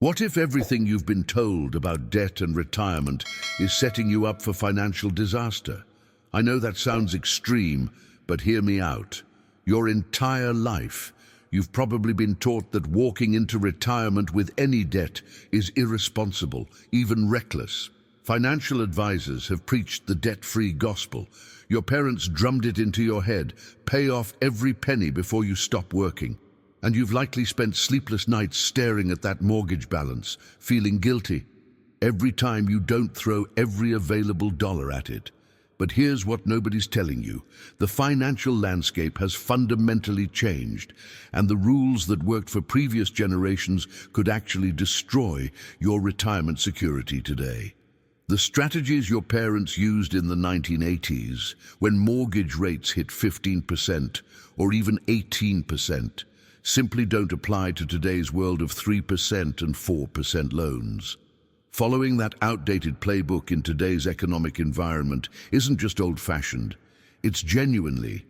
What if everything you've been told about debt and retirement is setting you up for financial disaster? I know that sounds extreme, but hear me out. Your entire life, you've probably been taught that walking into retirement with any debt is irresponsible, even reckless. Financial advisors have preached the debt-free gospel. Your parents drummed it into your head, pay off every penny before you stop working. And you've likely spent sleepless nights staring at that mortgage balance, feeling guilty every time you don't throw every available dollar at it. But here's what nobody's telling you. The financial landscape has fundamentally changed, and the rules that worked for previous generations could actually destroy your retirement security today. The strategies your parents used in the 1980s, when mortgage rates hit 15% or even 18%, simply don't apply to today's world of 3% and 4% loans. Following that outdated playbook in today's economic environment isn't just old-fashioned, it's genuinely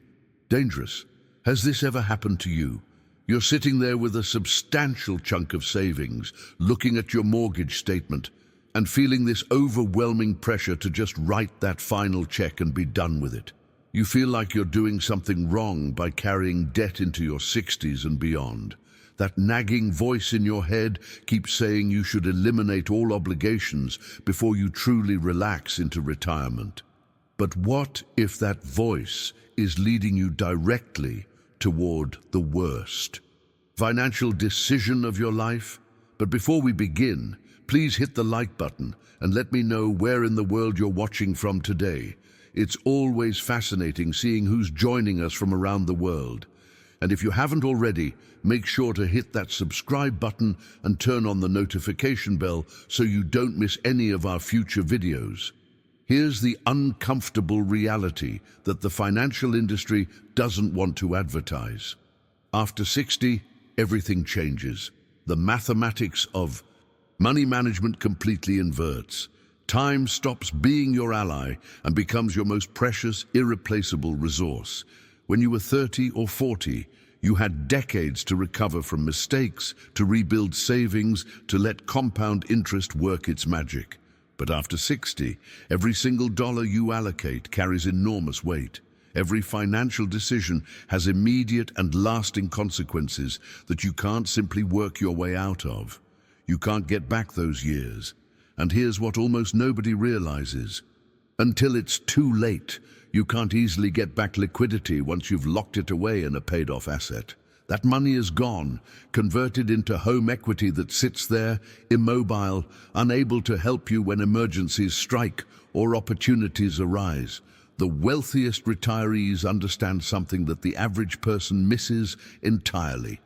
dangerous. Has this ever happened to you? You're sitting there with a substantial chunk of savings, looking at your mortgage statement, and feeling this overwhelming pressure to just write that final check and be done with it. You feel like you're doing something wrong by carrying debt into your 60s and beyond. That nagging voice in your head keeps saying you should eliminate all obligations before you truly relax into retirement. But what if that voice is leading you directly toward the worst financial decision of your life? But before we begin, please hit the like button and let me know where in the world you're watching from today. It's always fascinating seeing who's joining us from around the world. And if you haven't already, make sure to hit that subscribe button and turn on the notification bell so you don't miss any of our future videos. Here's the uncomfortable reality that the financial industry doesn't want to advertise. After 60, everything changes. The mathematics of money management completely inverts. Time stops being your ally and becomes your most precious, irreplaceable resource. When you were 30 or 40, you had decades to recover from mistakes, to rebuild savings, to let compound interest work its magic. But after 60, every single dollar you allocate carries enormous weight. Every financial decision has immediate and lasting consequences that you can't simply work your way out of. You can't get back those years. And here's what almost nobody realizes. Until it's too late, you can't easily get back liquidity once you've locked it away in a paid-off asset. That money is gone, converted into home equity that sits there, immobile, unable to help you when emergencies strike or opportunities arise. The wealthiest retirees understand something that the average person misses entirely.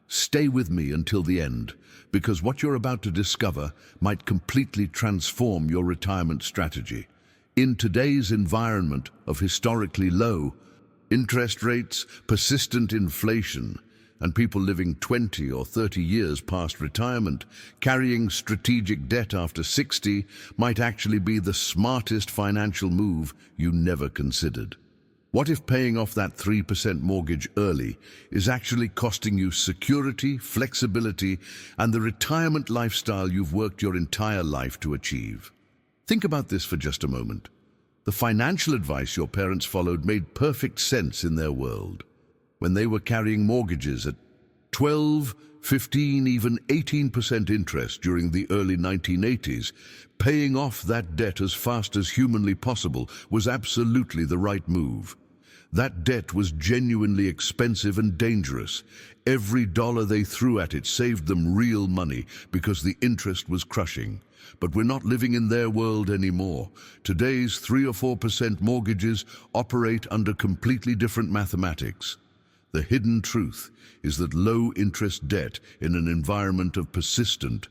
Stay with me until the end, because what you're about to discover might completely transform your retirement strategy. In today's environment of historically low interest rates, persistent inflation, and people living 20 or 30 years past retirement, carrying strategic debt after 60 might actually be the smartest financial move you never considered. What if paying off that 3% mortgage early is actually costing you security, flexibility, and the retirement lifestyle you've worked your entire life to achieve? Think about this for just a moment. The financial advice your parents followed made perfect sense in their world. When they were carrying mortgages at 12, 15, even 18% interest during the early 1980s, paying off that debt as fast as humanly possible was absolutely the right move. That debt was genuinely expensive and dangerous. Every dollar they threw at it saved them real money because the interest was crushing. But we're not living in their world anymore. Today's 3 or 4% mortgages operate under completely different mathematics. The hidden truth is that low-interest debt in an environment of persistent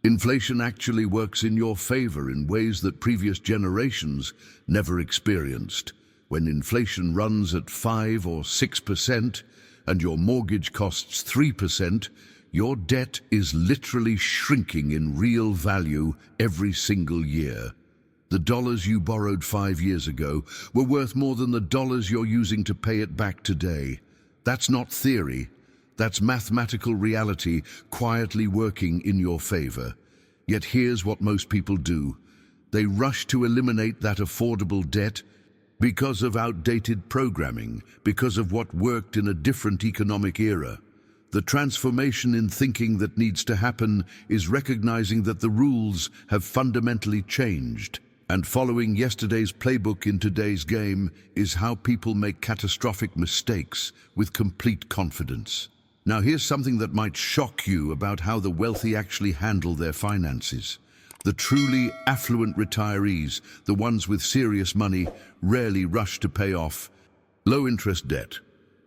inflation actually works in your favor in ways that previous generations never experienced. When inflation runs at 5 or 6% and your mortgage costs 3%, your debt is literally shrinking in real value every single year. The dollars you borrowed 5 years ago were worth more than the dollars you're using to pay it back today. That's not theory. That's mathematical reality quietly working in your favor. Yet here's what most people do. They rush to eliminate that affordable debt because of outdated programming, because of what worked in a different economic era. The transformation in thinking that needs to happen is recognizing that the rules have fundamentally changed. And following yesterday's playbook in today's game is how people make catastrophic mistakes with complete confidence. Now here's something that might shock you about how the wealthy actually handle their finances. The truly affluent retirees, the ones with serious money, rarely rush to pay off low-interest debt.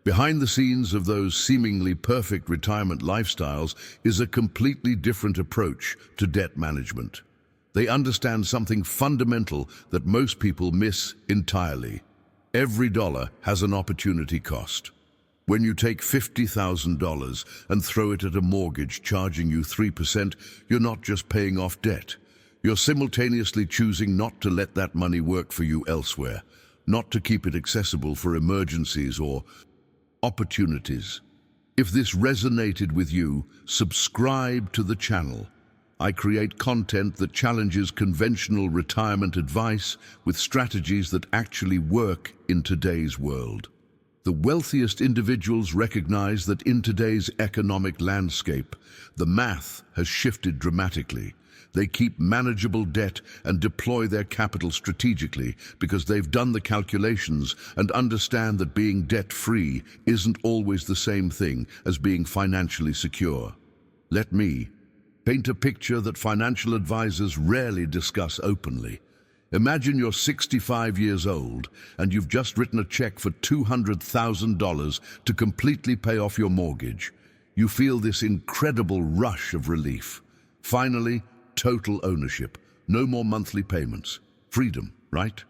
Behind the scenes of those seemingly perfect retirement lifestyles is a completely different approach to debt management. They understand something fundamental that most people miss entirely. Every dollar has an opportunity cost. When you take $50,000 and throw it at a mortgage charging you 3%, you're not just paying off debt. You're simultaneously choosing not to let that money work for you elsewhere, not to keep it accessible for emergencies or opportunities. If this resonated with you, subscribe to the channel. I create content that challenges conventional retirement advice with strategies that actually work in today's world. The wealthiest individuals recognize that in today's economic landscape, the math has shifted dramatically. They keep manageable debt and deploy their capital strategically because they've done the calculations and understand that being debt-free isn't always the same thing as being financially secure. Let me paint a picture that financial advisors rarely discuss openly. Imagine you're 65 years old and you've just written a check for $200,000 to completely pay off your mortgage. You feel this incredible rush of relief. Finally, total ownership. No more monthly payments. Freedom, right?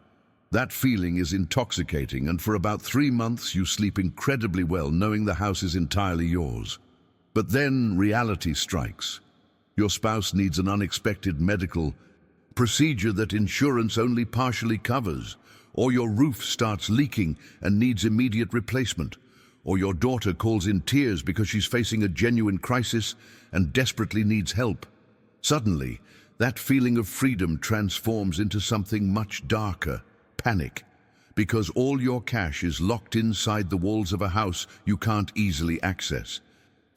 That feeling is intoxicating, and for about 3 months you sleep incredibly well knowing the house is entirely yours. But then reality strikes. Your spouse needs an unexpected medical procedure that insurance only partially covers, or your roof starts leaking and needs immediate replacement, or your daughter calls in tears because she's facing a genuine crisis and desperately needs help. Suddenly, that feeling of freedom transforms into something much darker, panic, because all your cash is locked inside the walls of a house you can't easily access.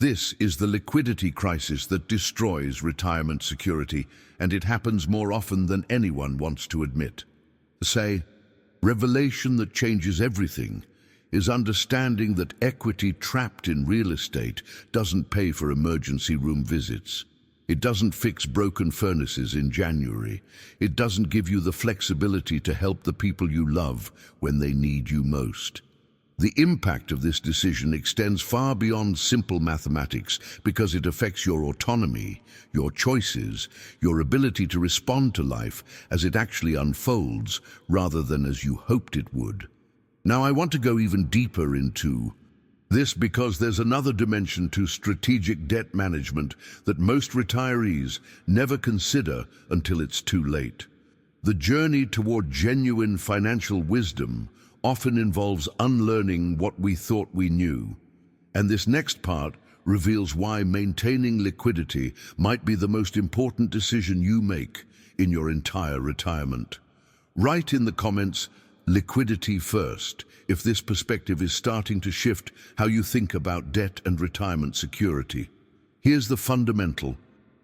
This is the liquidity crisis that destroys retirement security, and it happens more often than anyone wants to admit. The revelation that changes everything is understanding that equity trapped in real estate doesn't pay for emergency room visits. It doesn't fix broken furnaces in January. It doesn't give you the flexibility to help the people you love when they need you most. The impact of this decision extends far beyond simple mathematics because it affects your autonomy, your choices, your ability to respond to life as it actually unfolds rather than as you hoped it would. Now I want to go even deeper into this because there's another dimension to strategic debt management that most retirees never consider until it's too late. The journey toward genuine financial wisdom often involves unlearning what we thought we knew. And this next part reveals why maintaining liquidity might be the most important decision you make in your entire retirement. Write in the comments, liquidity first, if this perspective is starting to shift how you think about debt and retirement security. Here's the fundamental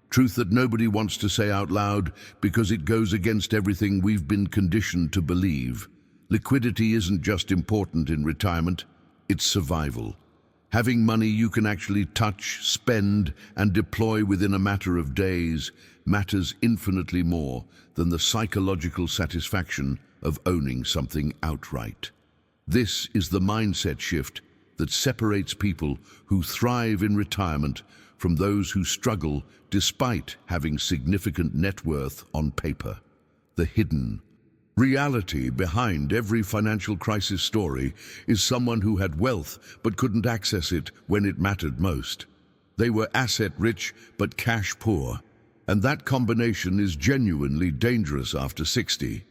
truth that nobody wants to say out loud because it goes against everything we've been conditioned to believe. Liquidity isn't just important in retirement, it's survival. Having money you can actually touch, spend, and deploy within a matter of days matters infinitely more than the psychological satisfaction of owning something outright. This is the mindset shift that separates people who thrive in retirement from those who struggle despite having significant net worth on paper. The hidden reality behind every financial crisis story is someone who had wealth but couldn't access it when it mattered most. They were asset-rich but cash-poor, and that combination is genuinely dangerous after 60.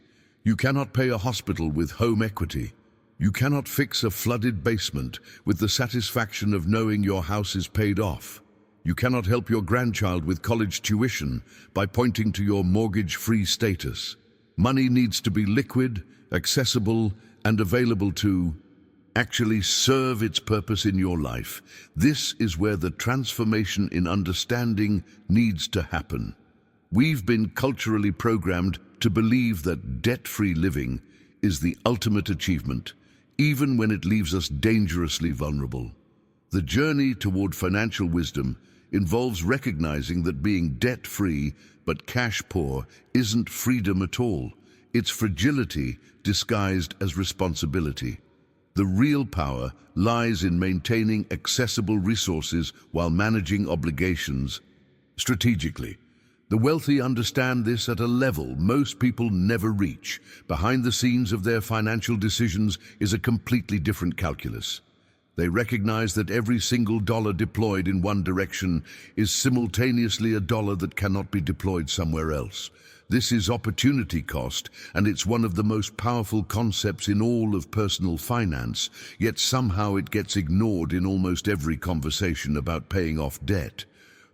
You cannot pay a hospital with home equity. You cannot fix a flooded basement with the satisfaction of knowing your house is paid off. You cannot help your grandchild with college tuition by pointing to your mortgage-free status. Money needs to be liquid, accessible, and available to actually serve its purpose in your life. This is where the transformation in understanding needs to happen. We've been culturally programmed to believe that debt-free living is the ultimate achievement, even when it leaves us dangerously vulnerable. The journey toward financial wisdom involves recognizing that being debt-free but cash-poor isn't freedom at all. It's fragility disguised as responsibility. The real power lies in maintaining accessible resources while managing obligations strategically. The wealthy understand this at a level most people never reach. Behind the scenes of their financial decisions is a completely different calculus. They recognize that every single dollar deployed in one direction is simultaneously a dollar that cannot be deployed somewhere else. This is opportunity cost, and it's one of the most powerful concepts in all of personal finance, yet somehow it gets ignored in almost every conversation about paying off debt.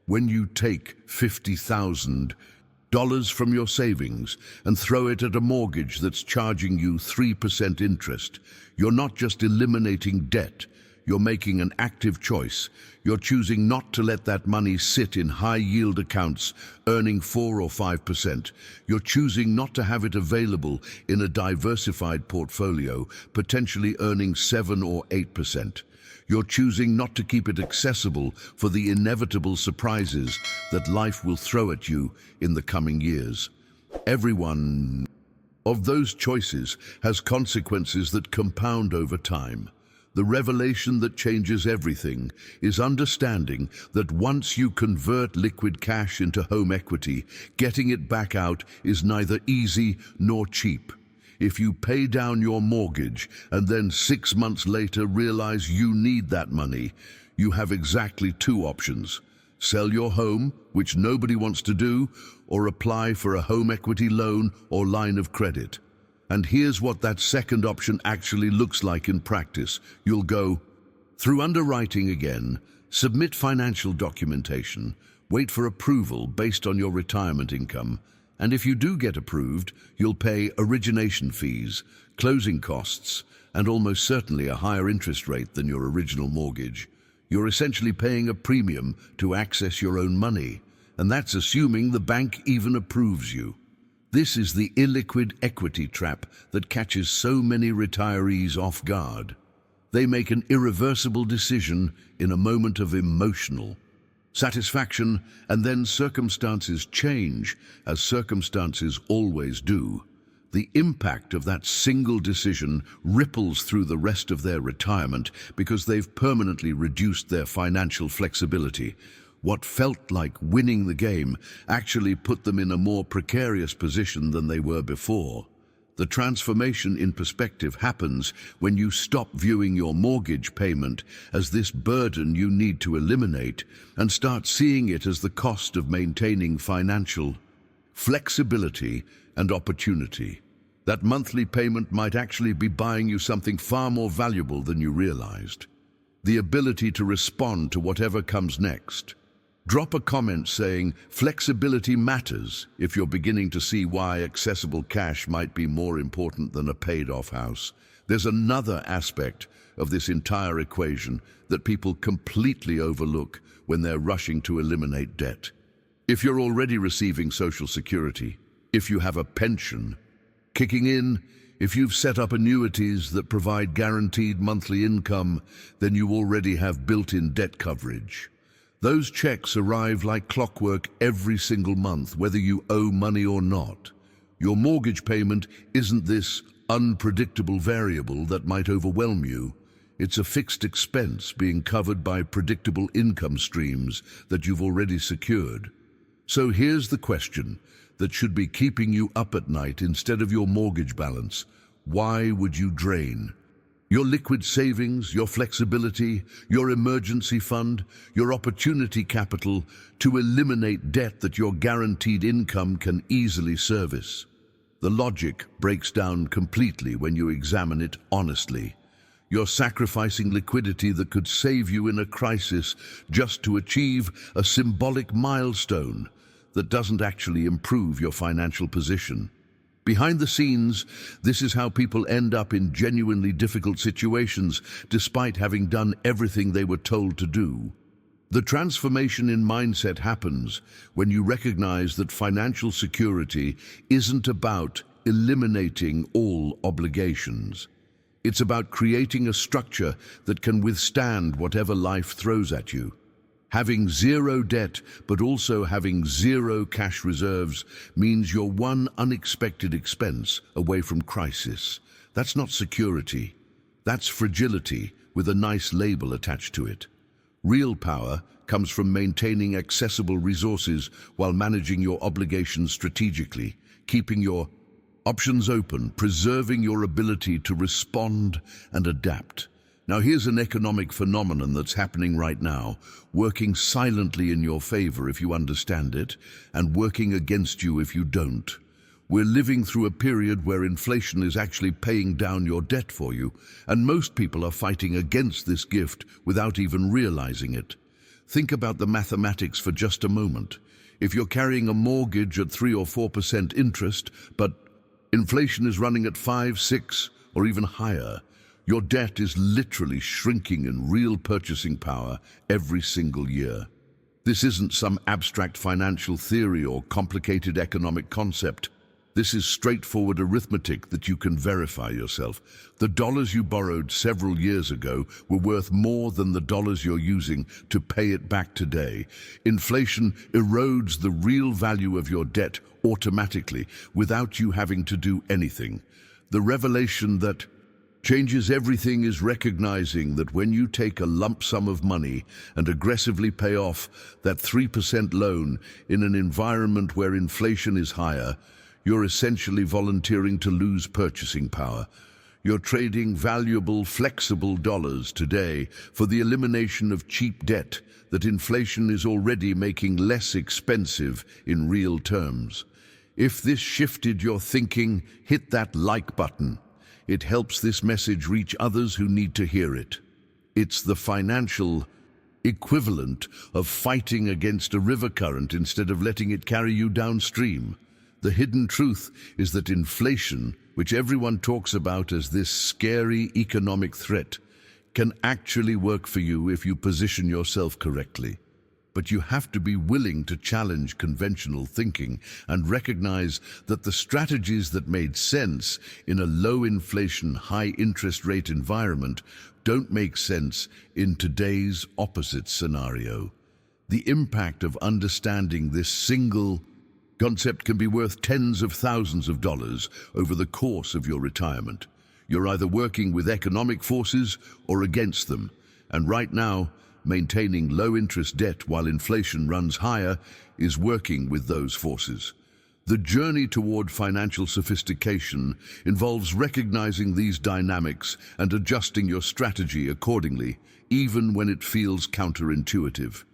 When you take $50,000 from your savings and throw it at a mortgage that's charging you 3% interest, you're not just eliminating debt, you're making an active choice. You're choosing not to let that money sit in high-yield accounts earning 4 or 5%. You're choosing not to have it available in a diversified portfolio, potentially earning 7 or 8%. You're choosing not to keep it accessible for the inevitable surprises that life will throw at you in the coming years. Every one of those choices has consequences that compound over time. The revelation that changes everything is understanding that once you convert liquid cash into home equity, getting it back out is neither easy nor cheap. If you pay down your mortgage and then 6 months later realize you need that money, you have exactly 2 options. Sell your home, which nobody wants to do, or apply for a home equity loan or line of credit. And here's what that second option actually looks like in practice. You'll go through underwriting again, submit financial documentation, wait for approval based on your retirement income, and if you do get approved, you'll pay origination fees, closing costs, and almost certainly a higher interest rate than your original mortgage. You're essentially paying a premium to access your own money, and that's assuming the bank even approves you. This is the illiquid equity trap that catches so many retirees off guard. They make an irreversible decision in a moment of emotional satisfaction, and then circumstances change, as circumstances always do. The impact of that single decision ripples through the rest of their retirement because they've permanently reduced their financial flexibility. What felt like winning the game actually put them in a more precarious position than they were before. The transformation in perspective happens when you stop viewing your mortgage payment as this burden you need to eliminate and start seeing it as the cost of maintaining financial flexibility and opportunity. That monthly payment might actually be buying you something far more valuable than you realized: the ability to respond to whatever comes next. Drop a comment saying flexibility matters if you're beginning to see why accessible cash might be more important than a paid-off house. There's another aspect of this entire equation that people completely overlook when they're rushing to eliminate debt. If you're already receiving Social Security, if you have a pension kicking in, if you've set up annuities that provide guaranteed monthly income, then you already have built-in debt coverage. Those checks arrive like clockwork every single month, whether you owe money or not. Your mortgage payment isn't this unpredictable variable that might overwhelm you. It's a fixed expense being covered by predictable income streams that you've already secured. So here's the question that should be keeping you up at night instead of your mortgage balance. Why would you drain your liquid savings, your flexibility, your emergency fund, your opportunity capital to eliminate debt that your guaranteed income can easily service? The logic breaks down completely when you examine it honestly. You're sacrificing liquidity that could save you in a crisis just to achieve a symbolic milestone that doesn't actually improve your financial position. Behind the scenes, this is how people end up in genuinely difficult situations despite having done everything they were told to do. The transformation in mindset happens when you recognize that financial security isn't about eliminating all obligations. It's about creating a structure that can withstand whatever life throws at you. Having zero debt, but also having zero cash reserves, means you're one unexpected expense away from crisis. That's not security. That's fragility with a nice label attached to it. Real power comes from maintaining accessible resources while managing your obligations strategically, keeping your options open, preserving your ability to respond and adapt. Now here's an economic phenomenon that's happening right now, working silently in your favor if you understand it, and working against you if you don't. We're living through a period where inflation is actually paying down your debt for you, and most people are fighting against this gift without even realizing it. Think about the mathematics for just a moment. If you're carrying a mortgage at 3 or 4% interest, but inflation is running at 5, 6, or even higher, your debt is literally shrinking in real purchasing power every single year. This isn't some abstract financial theory or complicated economic concept. This is straightforward arithmetic that you can verify yourself. The dollars you borrowed several years ago were worth more than the dollars you're using to pay it back today. Inflation erodes the real value of your debt automatically without you having to do anything. The revelation that changes everything is recognizing that when you take a lump sum of money and aggressively pay off that 3% loan in an environment where inflation is higher, you're essentially volunteering to lose purchasing power. You're trading valuable, flexible dollars today for the elimination of cheap debt that inflation is already making less expensive in real terms. If this shifted your thinking, hit that like button. It helps this message reach others who need to hear it. It's the financial equivalent of fighting against a river current instead of letting it carry you downstream. The hidden truth is that inflation, which everyone talks about as this scary economic threat, can actually work for you if you position yourself correctly. But you have to be willing to challenge conventional thinking and recognize that the strategies that made sense in a low-inflation, high-interest rate environment don't make sense in today's opposite scenario. The impact of understanding this single concept can be worth tens of thousands of dollars over the course of your retirement. You're either working with economic forces or against them, and right now, maintaining low-interest debt while inflation runs higher is working with those forces. The journey toward financial sophistication involves recognizing these dynamics and adjusting your strategy accordingly, even when it feels counterintuitive.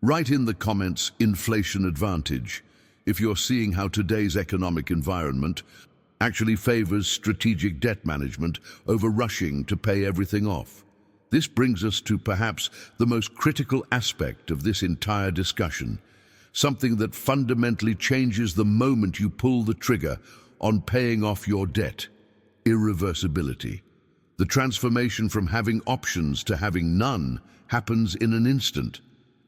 Write in the comments, inflation advantage, if you're seeing how today's economic environment actually favors strategic debt management over rushing to pay everything off. This brings us to perhaps the most critical aspect of this entire discussion, something that fundamentally changes the moment you pull the trigger on paying off your debt: irreversibility. The transformation from having options to having none happens in an instant,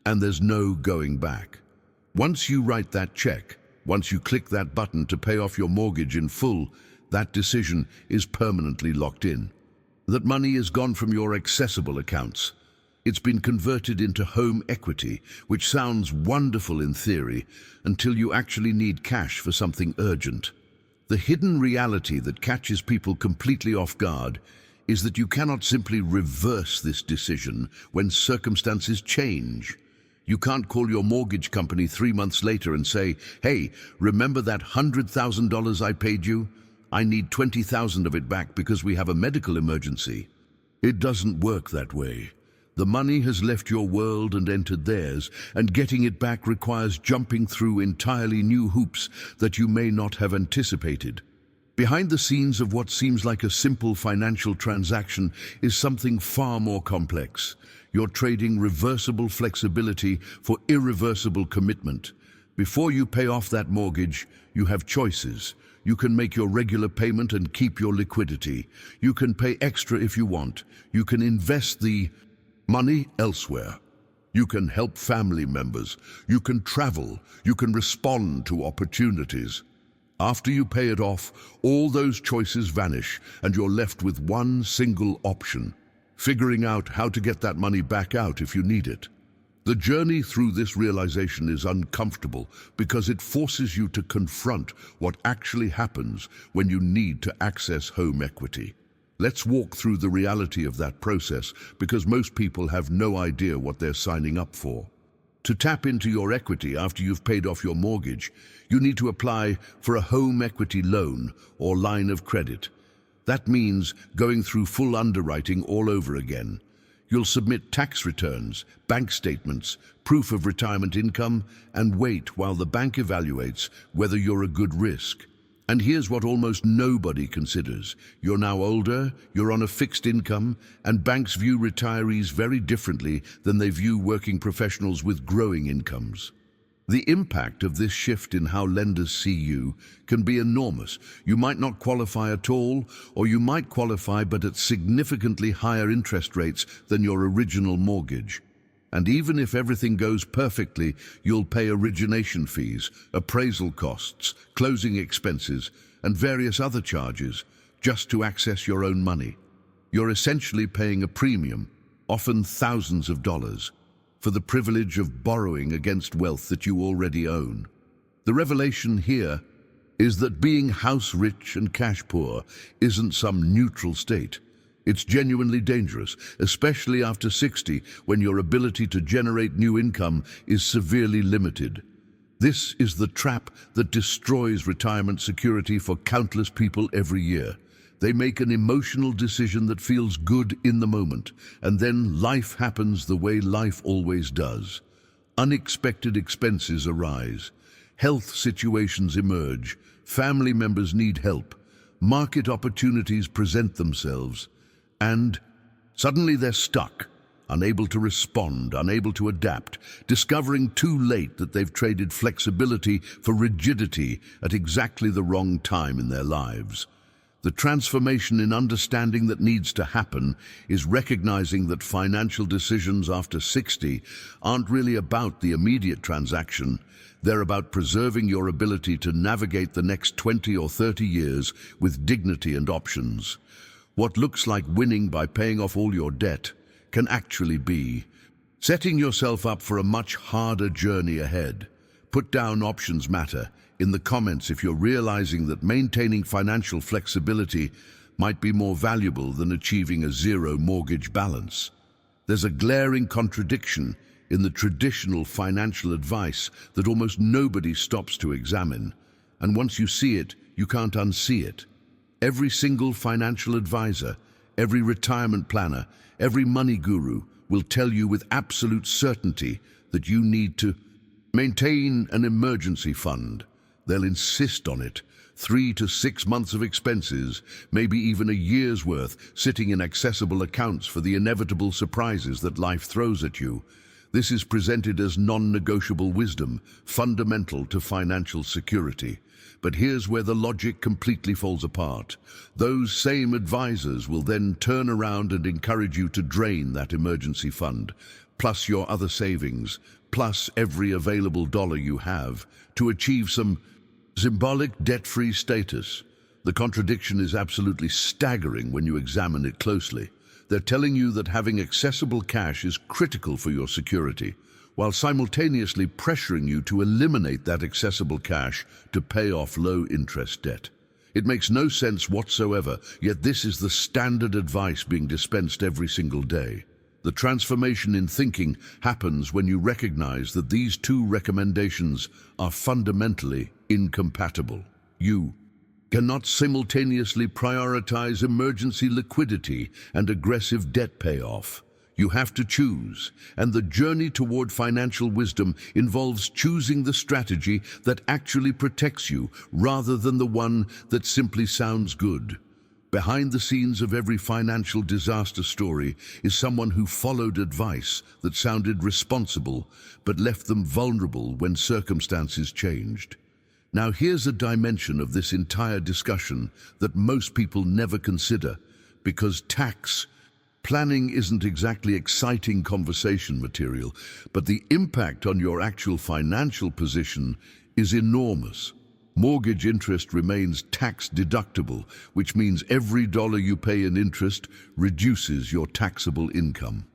and there's no going back. Once you write that check, once you click that button to pay off your mortgage in full, that decision is permanently locked in. That money is gone from your accessible accounts. It's been converted into home equity, which sounds wonderful in theory until you actually need cash for something urgent. The hidden reality that catches people completely off guard is that you cannot simply reverse this decision when circumstances change. You can't call your mortgage company 3 months later and say, "Hey, remember that $100,000 I paid you? I need 20,000 of it back because we have a medical emergency." It doesn't work that way. The money has left your world and entered theirs, and getting it back requires jumping through entirely new hoops that you may not have anticipated. Behind the scenes of what seems like a simple financial transaction is something far more complex. You're trading reversible flexibility for irreversible commitment. Before you pay off that mortgage, you have choices. You can make your regular payment and keep your liquidity. You can pay extra if you want. You can invest the money elsewhere. You can help family members. You can travel. You can respond to opportunities. After you pay it off, all those choices vanish and you're left with one single option: figuring out how to get that money back out if you need it. The journey through this realization is uncomfortable because it forces you to confront what actually happens when you need to access home equity. Let's walk through the reality of that process, because most people have no idea what they're signing up for. To tap into your equity after you've paid off your mortgage, you need to apply for a home equity loan or line of credit. That means going through full underwriting all over again. You'll submit tax returns, bank statements, proof of retirement income, and wait while the bank evaluates whether you're a good risk. And here's what almost nobody considers. You're now older, you're on a fixed income, and banks view retirees very differently than they view working professionals with growing incomes. The impact of this shift in how lenders see you can be enormous. You might not qualify at all, or you might qualify but at significantly higher interest rates than your original mortgage. And even if everything goes perfectly, you'll pay origination fees, appraisal costs, closing expenses, and various other charges just to access your own money. You're essentially paying a premium, often thousands of dollars, for the privilege of borrowing against wealth that you already own. The revelation here is that being house rich and cash poor isn't some neutral state. It's genuinely dangerous, especially after 60, when your ability to generate new income is severely limited. This is the trap that destroys retirement security for countless people every year. They make an emotional decision that feels good in the moment, and then life happens the way life always does. Unexpected expenses arise. Health situations emerge. Family members need help. Market opportunities present themselves. And suddenly they're stuck, unable to respond, unable to adapt, discovering too late that they've traded flexibility for rigidity at exactly the wrong time in their lives. The transformation in understanding that needs to happen is recognizing that financial decisions after 60 aren't really about the immediate transaction. They're about preserving your ability to navigate the next 20 or 30 years with dignity and options. What looks like winning by paying off all your debt can actually be setting yourself up for a much harder journey ahead. Put down "options matter" in the comments if you're realizing that maintaining financial flexibility might be more valuable than achieving a zero mortgage balance. There's a glaring contradiction in the traditional financial advice that almost nobody stops to examine. And once you see it, you can't unsee it. Every single financial advisor, every retirement planner, every money guru will tell you with absolute certainty that you need to maintain an emergency fund. They'll insist on it. 3 to 6 months of expenses, maybe even a year's worth, sitting in accessible accounts for the inevitable surprises that life throws at you. This is presented as non-negotiable wisdom, fundamental to financial security. But here's where the logic completely falls apart. Those same advisors will then turn around and encourage you to drain that emergency fund, plus your other savings, plus every available dollar you have, to achieve some symbolic debt-free status. The contradiction is absolutely staggering when you examine it closely. They're telling you that having accessible cash is critical for your security, while simultaneously pressuring you to eliminate that accessible cash to pay off low-interest debt. It makes no sense whatsoever, yet this is the standard advice being dispensed every single day. The transformation in thinking happens when you recognize that these two recommendations are fundamentally incompatible. You cannot simultaneously prioritize emergency liquidity and aggressive debt payoff. You have to choose, and the journey toward financial wisdom involves choosing the strategy that actually protects you rather than the one that simply sounds good. Behind the scenes of every financial disaster story is someone who followed advice that sounded responsible but left them vulnerable when circumstances changed. Now here's a dimension of this entire discussion that most people never consider, because tax planning isn't exactly exciting conversation material, but the impact on your actual financial position is enormous. Mortgage interest remains tax deductible, which means every dollar you pay in interest reduces your taxable income.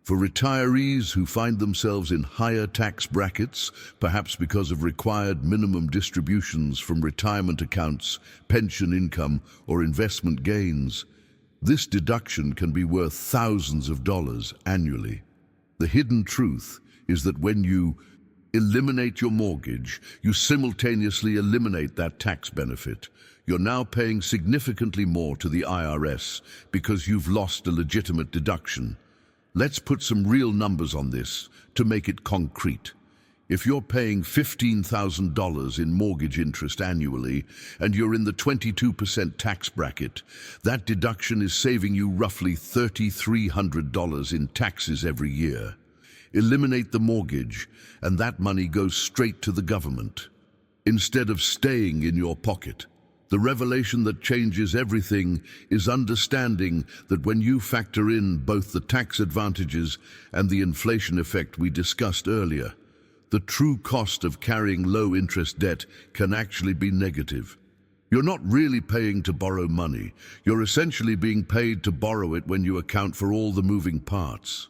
For retirees who find themselves in higher tax brackets, perhaps because of required minimum distributions from retirement accounts, pension income, or investment gains, this deduction can be worth thousands of dollars annually. The hidden truth is that when you eliminate your mortgage, you simultaneously eliminate that tax benefit. You're now paying significantly more to the IRS because you've lost a legitimate deduction. Let's put some real numbers on this to make it concrete. If you're paying $15,000 in mortgage interest annually and you're in the 22% tax bracket, that deduction is saving you roughly $3,300 in taxes every year. Eliminate the mortgage, and that money goes straight to the government, instead of staying in your pocket. The revelation that changes everything is understanding that when you factor in both the tax advantages and the inflation effect we discussed earlier, the true cost of carrying low-interest debt can actually be negative. You're not really paying to borrow money. You're essentially being paid to borrow it when you account for all the moving parts.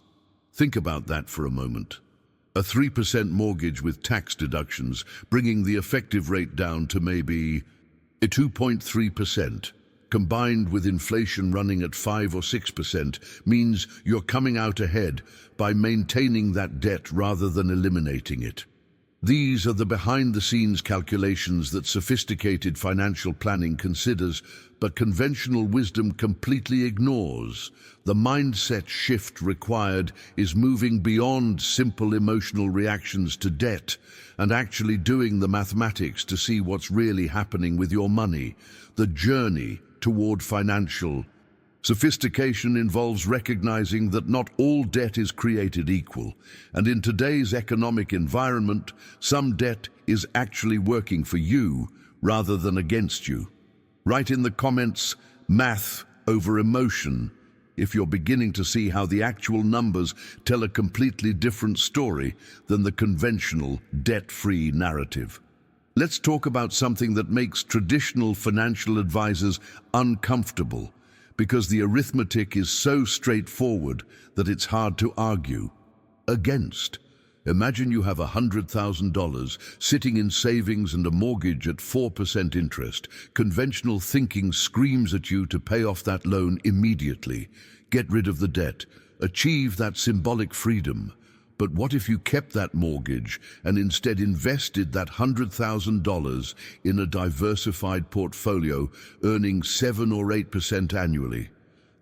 Think about that for a moment. A 3% mortgage with tax deductions, bringing the effective rate down to maybe 2.3%, combined with inflation running at 5 or 6%, means you're coming out ahead by maintaining that debt rather than eliminating it. These are the behind-the-scenes calculations that sophisticated financial planning considers, but conventional wisdom completely ignores. The mindset shift required is moving beyond simple emotional reactions to debt and actually doing the mathematics to see what's really happening with your money. The journey toward financial sophistication involves recognizing that not all debt is created equal, and in today's economic environment, some debt is actually working for you rather than against you. Write in the comments, math over emotion, if you're beginning to see how the actual numbers tell a completely different story than the conventional debt-free narrative. Let's talk about something that makes traditional financial advisors uncomfortable, because the arithmetic is so straightforward that it's hard to argue against. Imagine you have $100,000 sitting in savings and a mortgage at 4% interest. Conventional thinking screams at you to pay off that loan immediately, get rid of the debt, achieve that symbolic freedom. But what if you kept that mortgage and instead invested that $100,000 in a diversified portfolio, earning 7 or 8% annually?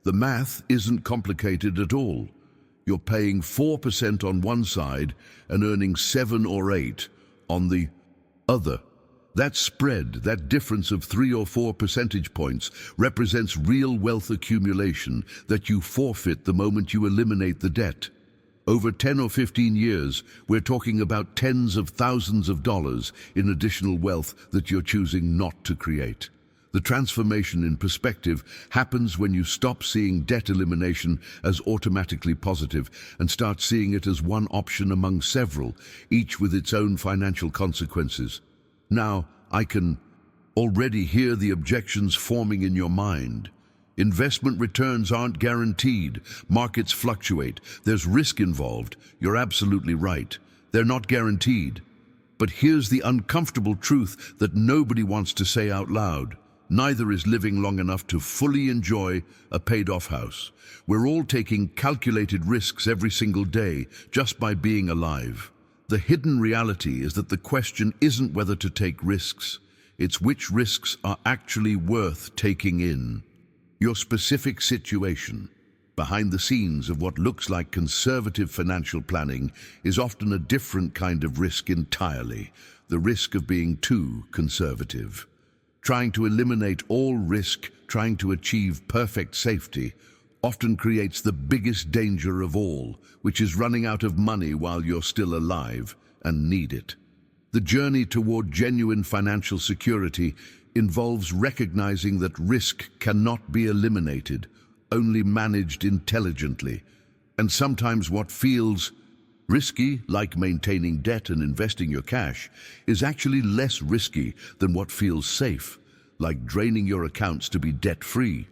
The math isn't complicated at all. You're paying 4% on one side and earning 7 or 8 on the other. That spread, that difference of 3 or 4 percentage points, represents real wealth accumulation that you forfeit the moment you eliminate the debt. Over 10 or 15 years, we're talking about tens of thousands of dollars in additional wealth that you're choosing not to create. The transformation in perspective happens when you stop seeing debt elimination as automatically positive and start seeing it as one option among several, each with its own financial consequences. Now, I can already hear the objections forming in your mind. Investment returns aren't guaranteed. Markets fluctuate. There's risk involved. You're absolutely right. They're not guaranteed. But here's the uncomfortable truth that nobody wants to say out loud. Neither is living long enough to fully enjoy a paid-off house. We're all taking calculated risks every single day just by being alive. The hidden reality is that the question isn't whether to take risks. It's which risks are actually worth taking in your specific situation. behind the scenes of what looks like conservative financial planning is often a different kind of risk entirely, the risk of being too conservative. Trying to eliminate all risk, trying to achieve perfect safety, often creates the biggest danger of all, which is running out of money while you're still alive and need it. The journey toward genuine financial security involves recognizing that risk cannot be eliminated, only managed intelligently. And sometimes what feels risky, like maintaining debt and investing your cash, is actually less risky than what feels safe, like draining your accounts to be debt-free.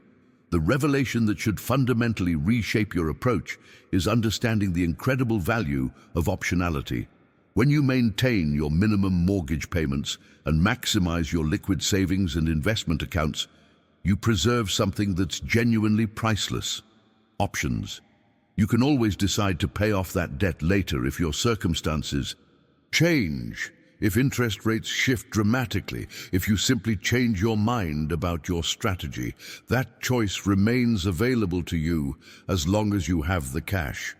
The revelation that should fundamentally reshape your approach is understanding the incredible value of optionality. When you maintain your minimum mortgage payments and maximize your liquid savings and investment accounts, you preserve something that's genuinely priceless: options. You can always decide to pay off that debt later if your circumstances change, if interest rates shift dramatically, if you simply change your mind about your strategy. That choice remains available to you as long as you have the cash.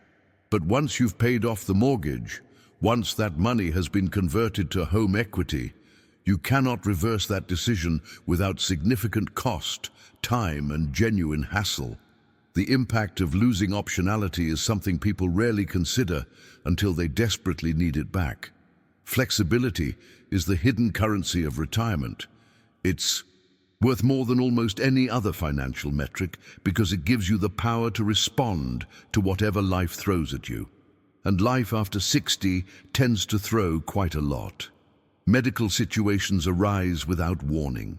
But once you've paid off the mortgage, once that money has been converted to home equity, you cannot reverse that decision without significant cost, time, and genuine hassle. The impact of losing optionality is something people rarely consider until they desperately need it back. Flexibility is the hidden currency of retirement. It's worth more than almost any other financial metric because it gives you the power to respond to whatever life throws at you. And life after 60 tends to throw quite a lot. Medical situations arise without warning.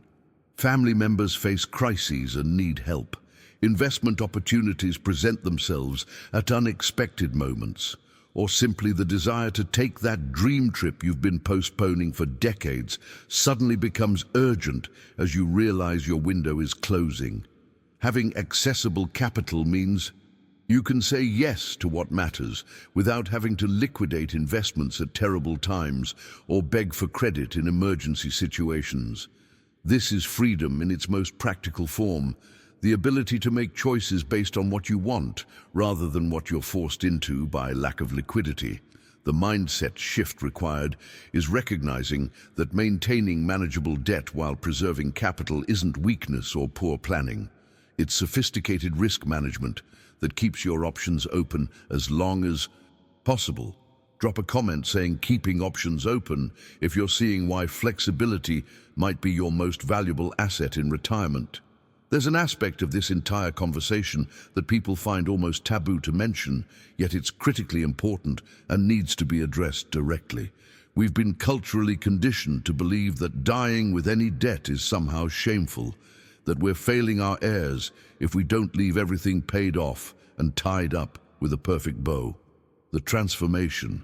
Family members face crises and need help. Investment opportunities present themselves at unexpected moments, or simply the desire to take that dream trip you've been postponing for decades suddenly becomes urgent as you realize your window is closing. Having accessible capital means you can say yes to what matters without having to liquidate investments at terrible times or beg for credit in emergency situations. This is freedom in its most practical form, the ability to make choices based on what you want rather than what you're forced into by lack of liquidity. The mindset shift required is recognizing that maintaining manageable debt while preserving capital isn't weakness or poor planning. It's sophisticated risk management that keeps your options open as long as possible. Drop a comment saying keeping options open if you're seeing why flexibility might be your most valuable asset in retirement. There's an aspect of this entire conversation that people find almost taboo to mention, yet it's critically important and needs to be addressed directly. We've been culturally conditioned to believe that dying with any debt is somehow shameful, that we're failing our heirs if we don't leave everything paid off and tied up with a perfect bow. The transformation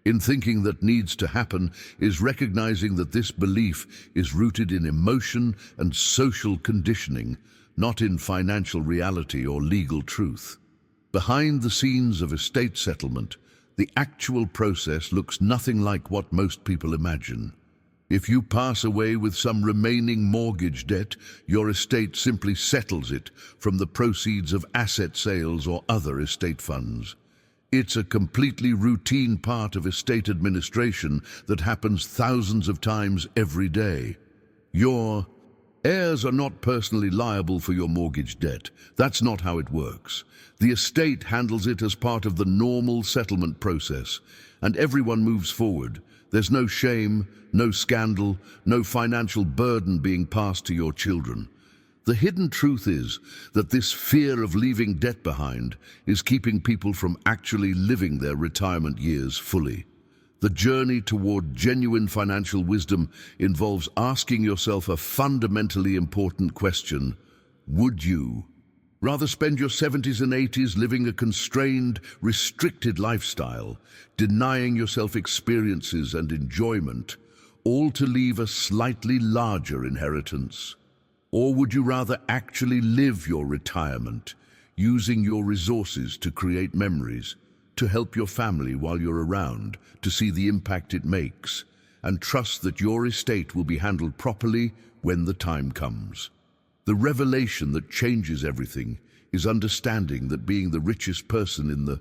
in thinking that needs to happen is recognizing that this belief is rooted in emotion and social conditioning, not in financial reality or legal truth. Behind the scenes of estate settlement, the actual process looks nothing like what most people imagine. If you pass away with some remaining mortgage debt, your estate simply settles it from the proceeds of asset sales or other estate funds. It's a completely routine part of estate administration that happens thousands of times every day. Your heirs are not personally liable for your mortgage debt. That's not how it works. The estate handles it as part of the normal settlement process, and everyone moves forward. There's no shame, no scandal, no financial burden being passed to your children. The hidden truth is that this fear of leaving debt behind is keeping people from actually living their retirement years fully. The journey toward genuine financial wisdom involves asking yourself a fundamentally important question: would you rather spend your 70s and 80s living a constrained, restricted lifestyle, denying yourself experiences and enjoyment, all to leave a slightly larger inheritance? Or would you rather actually live your retirement, using your resources to create memories, to help your family while you're around, to see the impact it makes, and trust that your estate will be handled properly when the time comes? The revelation that changes everything is understanding that being the richest person in the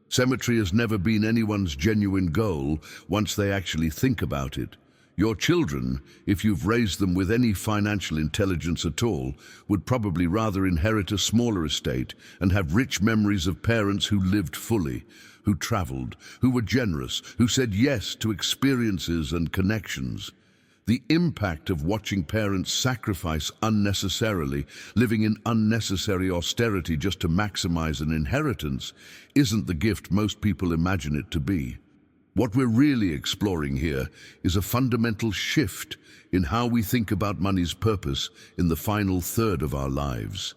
cemetery has never been anyone's genuine goal once they actually think about it. Your children, if you've raised them with any financial intelligence at all, would probably rather inherit a smaller estate and have rich memories of parents who lived fully, who traveled, who were generous, who said yes to experiences and connections. The impact of watching parents sacrifice unnecessarily, living in unnecessary austerity just to maximize an inheritance, isn't the gift most people imagine it to be. What we're really exploring here is a fundamental shift in how we think about money's purpose in the final third of our lives.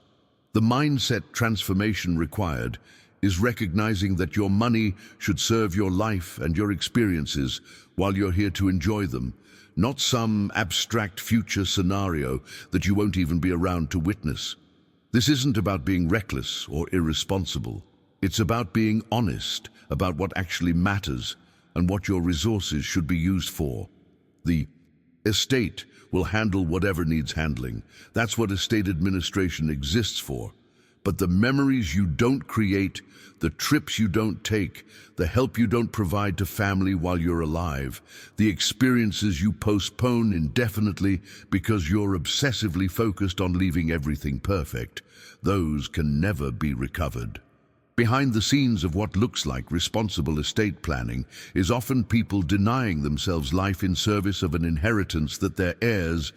The mindset transformation required is recognizing that your money should serve your life and your experiences while you're here to enjoy them, not some abstract future scenario that you won't even be around to witness. This isn't about being reckless or irresponsible. It's about being honest about what actually matters and what your resources should be used for. The estate will handle whatever needs handling. That's what estate administration exists for. But the memories you don't create, the trips you don't take, the help you don't provide to family while you're alive, the experiences you postpone indefinitely because you're obsessively focused on leaving everything perfect, those can never be recovered. Behind the scenes of what looks like responsible estate planning is often people denying themselves life in service of an inheritance that their heirs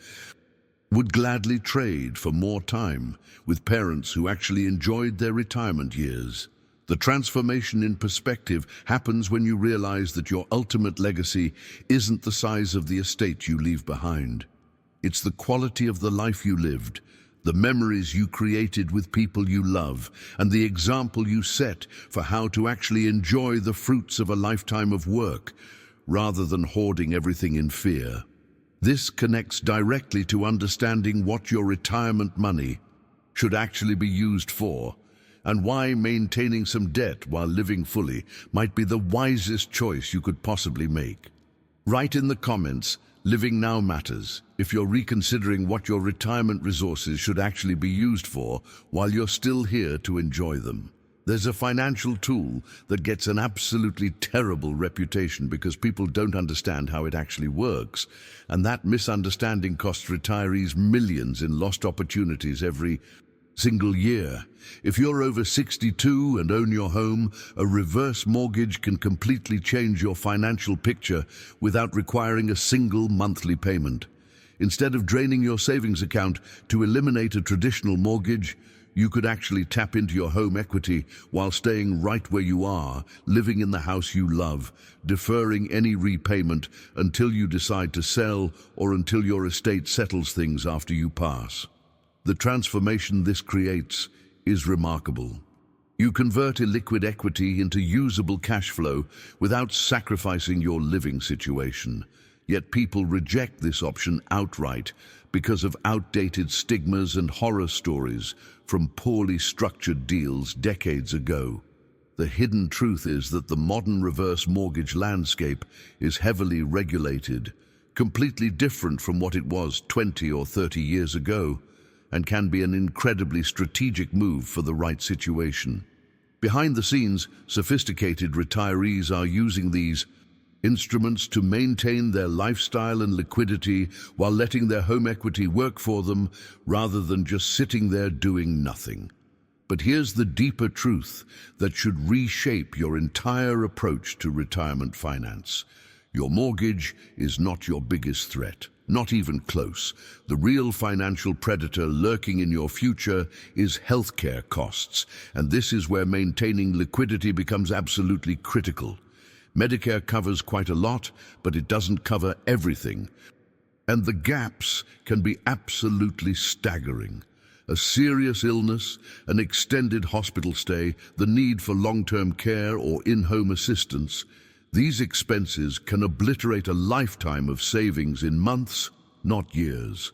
would gladly trade for more time with parents who actually enjoyed their retirement years. The transformation in perspective happens when you realize that your ultimate legacy isn't the size of the estate you leave behind. It's the quality of the life you lived, the memories you created with people you love, and the example you set for how to actually enjoy the fruits of a lifetime of work, rather than hoarding everything in fear. This connects directly to understanding what your retirement money should actually be used for, and why maintaining some debt while living fully might be the wisest choice you could possibly make. Write in the comments, "Living now matters," if you're reconsidering what your retirement resources should actually be used for while you're still here to enjoy them. There's a financial tool that gets an absolutely terrible reputation because people don't understand how it actually works, and that misunderstanding costs retirees millions in lost opportunities every single year. If you're over 62 and own your home, a reverse mortgage can completely change your financial picture without requiring a single monthly payment. Instead of draining your savings account to eliminate a traditional mortgage, you could actually tap into your home equity while staying right where you are, living in the house you love, deferring any repayment until you decide to sell or until your estate settles things after you pass. The transformation this creates is remarkable. You convert illiquid equity into usable cash flow without sacrificing your living situation. Yet people reject this option outright because of outdated stigmas and horror stories from poorly structured deals decades ago. The hidden truth is that the modern reverse mortgage landscape is heavily regulated, completely different from what it was 20 or 30 years ago, and can be an incredibly strategic move for the right situation. Behind the scenes, sophisticated retirees are using these instruments to maintain their lifestyle and liquidity while letting their home equity work for them rather than just sitting there doing nothing. But here's the deeper truth that should reshape your entire approach to retirement finance. Your mortgage is not your biggest threat. Not even close. The real financial predator lurking in your future is healthcare costs, and this is where maintaining liquidity becomes absolutely critical. Medicare covers quite a lot, but it doesn't cover everything, and the gaps can be absolutely staggering. A serious illness, an extended hospital stay, the need for long-term care or in-home assistance. These expenses can obliterate a lifetime of savings in months, not years.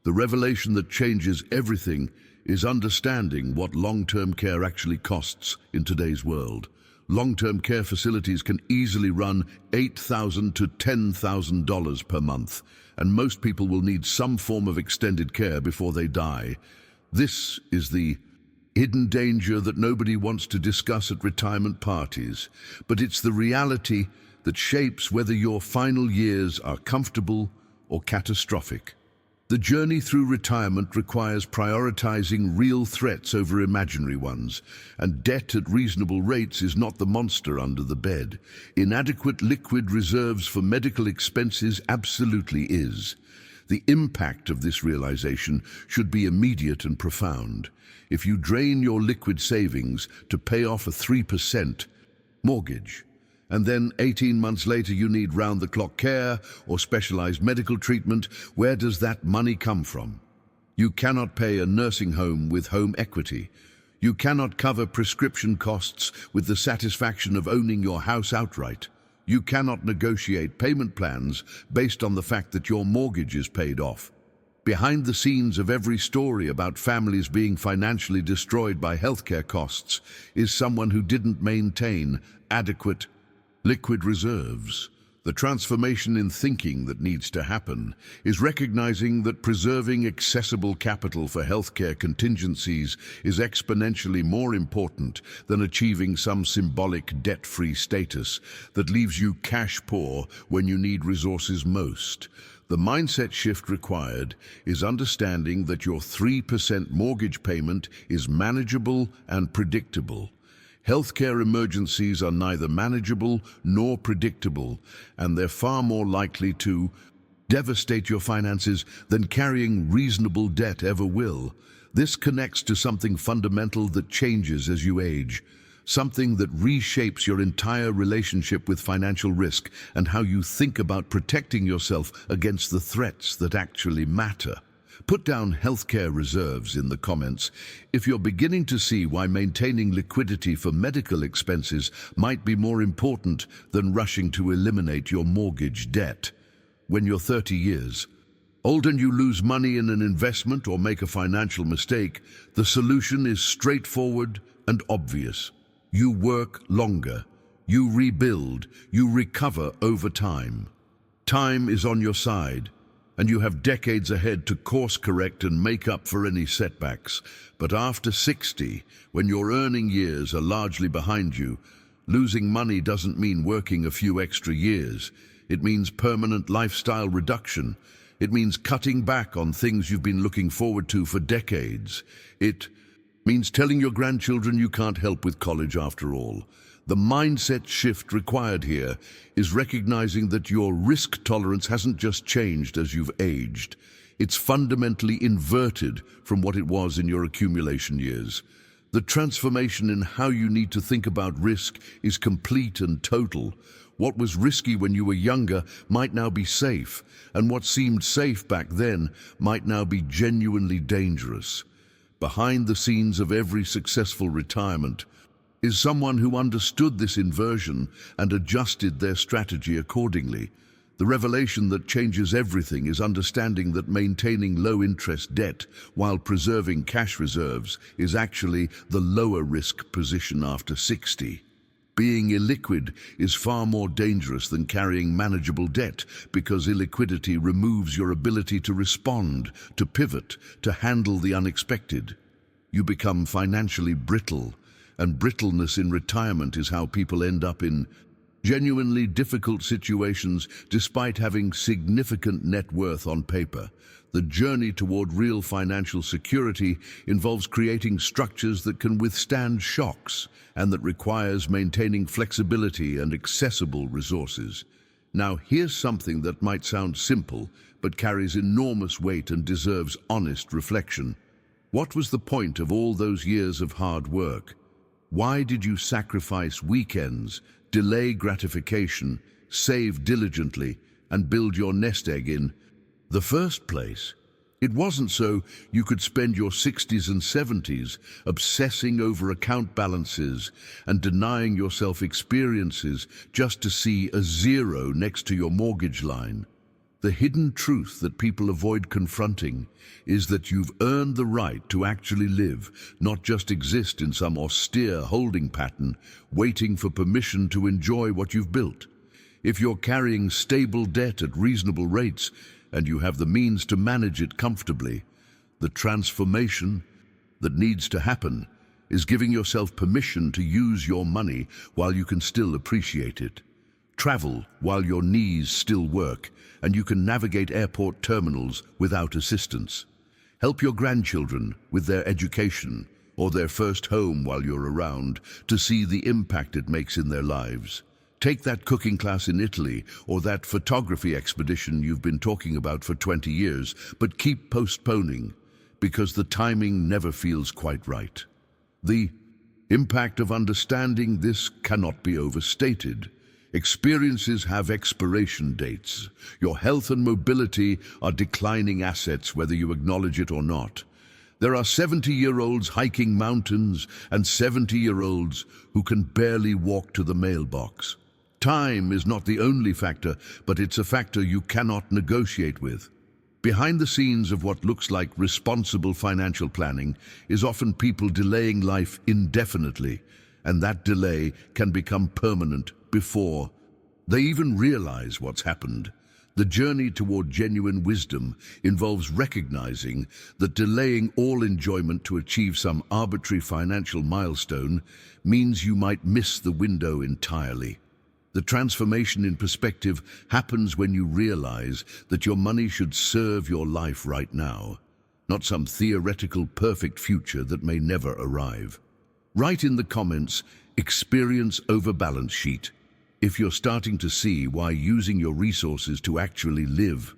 The revelation that changes everything is understanding what long-term care actually costs in today's world. Long-term care facilities can easily run $8,000 to $10,000 per month, and most people will need some form of extended care before they die. This is the hidden danger that nobody wants to discuss at retirement parties, but it's the reality that shapes whether your final years are comfortable or catastrophic. The journey through retirement requires prioritizing real threats over imaginary ones, and debt at reasonable rates is not the monster under the bed. Inadequate liquid reserves for medical expenses absolutely is. The impact of this realization should be immediate and profound. If you drain your liquid savings to pay off a 3% mortgage, and then 18 months later you need round-the-clock care or specialized medical treatment, where does that money come from? You cannot pay a nursing home with home equity. You cannot cover prescription costs with the satisfaction of owning your house outright. You cannot negotiate payment plans based on the fact that your mortgage is paid off. Behind the scenes of every story about families being financially destroyed by healthcare costs is someone who didn't maintain adequate liquid reserves. The transformation in thinking that needs to happen is recognizing that preserving accessible capital for healthcare contingencies is exponentially more important than achieving some symbolic debt-free status that leaves you cash poor when you need resources most. The mindset shift required is understanding that your 3% mortgage payment is manageable and predictable. Healthcare emergencies are neither manageable nor predictable, and they're far more likely to devastate your finances than carrying reasonable debt ever will. This connects to something fundamental that changes as you age, something that reshapes your entire relationship with financial risk and how you think about protecting yourself against the threats that actually matter. Put down healthcare reserves in the comments if you're beginning to see why maintaining liquidity for medical expenses might be more important than rushing to eliminate your mortgage debt. When you're 30 years old and you lose money in an investment or make a financial mistake, the solution is straightforward and obvious. You work longer, you rebuild, you recover over time. Time is on your side, and you have decades ahead to course correct and make up for any setbacks. But after 60, when your earning years are largely behind you, losing money doesn't mean working a few extra years. It means permanent lifestyle reduction. It means cutting back on things you've been looking forward to for decades. It means telling your grandchildren you can't help with college after all. The mindset shift required here is recognizing that your risk tolerance hasn't just changed as you've aged. It's fundamentally inverted from what it was in your accumulation years. The transformation in how you need to think about risk is complete and total. What was risky when you were younger might now be safe, and what seemed safe back then might now be genuinely dangerous. Behind the scenes of every successful retirement is someone who understood this inversion and adjusted their strategy accordingly. The revelation that changes everything is understanding that maintaining low-interest debt while preserving cash reserves is actually the lower-risk position after 60. Being illiquid is far more dangerous than carrying manageable debt because illiquidity removes your ability to respond, to pivot, to handle the unexpected. You become financially brittle, and brittleness in retirement is how people end up in genuinely difficult situations despite having significant net worth on paper. The journey toward real financial security involves creating structures that can withstand shocks and that requires maintaining flexibility and accessible resources. Now, here's something that might sound simple, but carries enormous weight and deserves honest reflection. What was the point of all those years of hard work? Why did you sacrifice weekends, delay gratification, save diligently, and build your nest egg in the first place? It wasn't so you could spend your 60s and 70s obsessing over account balances and denying yourself experiences just to see a zero next to your mortgage line. The hidden truth that people avoid confronting is that you've earned the right to actually live, not just exist in some austere holding pattern, waiting for permission to enjoy what you've built. If you're carrying stable debt at reasonable rates and you have the means to manage it comfortably, the transformation that needs to happen is giving yourself permission to use your money while you can still appreciate it. Travel while your knees still work and you can navigate airport terminals without assistance. Help your grandchildren with their education or their first home while you're around to see the impact it makes in their lives. Take that cooking class in Italy or that photography expedition you've been talking about for 20 years, but keep postponing because the timing never feels quite right. The impact of understanding this cannot be overstated. Experiences have expiration dates. Your health and mobility are declining assets whether you acknowledge it or not. There are 70-year-olds hiking mountains and 70-year-olds who can barely walk to the mailbox. Time is not the only factor, but it's a factor you cannot negotiate with. Behind the scenes of what looks like responsible financial planning is often people delaying life indefinitely, and that delay can become permanent before they even realize what's happened. The journey toward genuine wisdom involves recognizing that delaying all enjoyment to achieve some arbitrary financial milestone means you might miss the window entirely. The transformation in perspective happens when you realize that your money should serve your life right now, not some theoretical perfect future that may never arrive. Write in the comments, experience over balance sheet, if you're starting to see why using your resources to actually live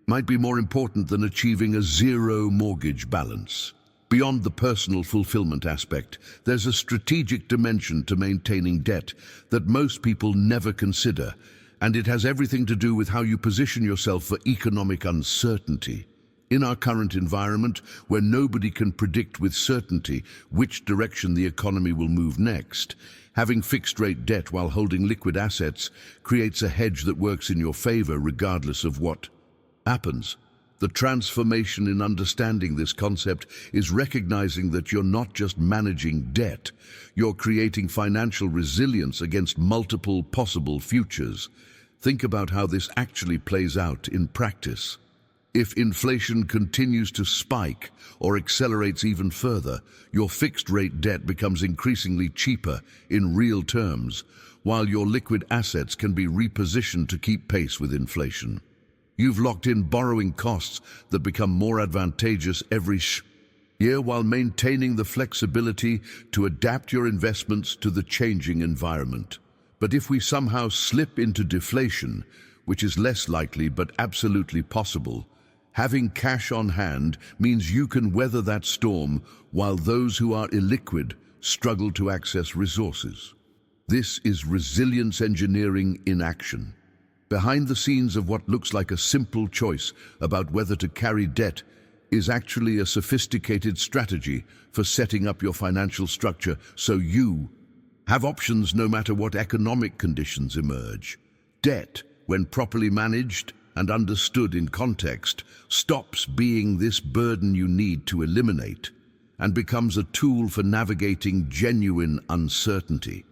might be more important than achieving a zero mortgage balance. Beyond the personal fulfillment aspect, there's a strategic dimension to maintaining debt that most people never consider, and it has everything to do with how you position yourself for economic uncertainty. In our current environment, where nobody can predict with certainty which direction the economy will move next, having fixed-rate debt while holding liquid assets creates a hedge that works in your favor regardless of what happens. The transformation in understanding this concept is recognizing that you're not just managing debt, you're creating financial resilience against multiple possible futures. Think about how this actually plays out in practice. If inflation continues to spike or accelerates even further, your fixed-rate debt becomes increasingly cheaper in real terms, while your liquid assets can be repositioned to keep pace with inflation. You've locked in borrowing costs that become more advantageous every year while maintaining the flexibility to adapt your investments to the changing environment. But if we somehow slip into deflation, which is less likely but absolutely possible, having cash on hand means you can weather that storm while those who are illiquid struggle to access resources. This is resilience engineering in action. Behind the scenes of what looks like a simple choice about whether to carry debt is actually a sophisticated strategy for setting up your financial structure so you have options no matter what economic conditions emerge. Debt, when properly managed and understood in context, stops being this burden you need to eliminate and becomes a tool for navigating genuine uncertainty.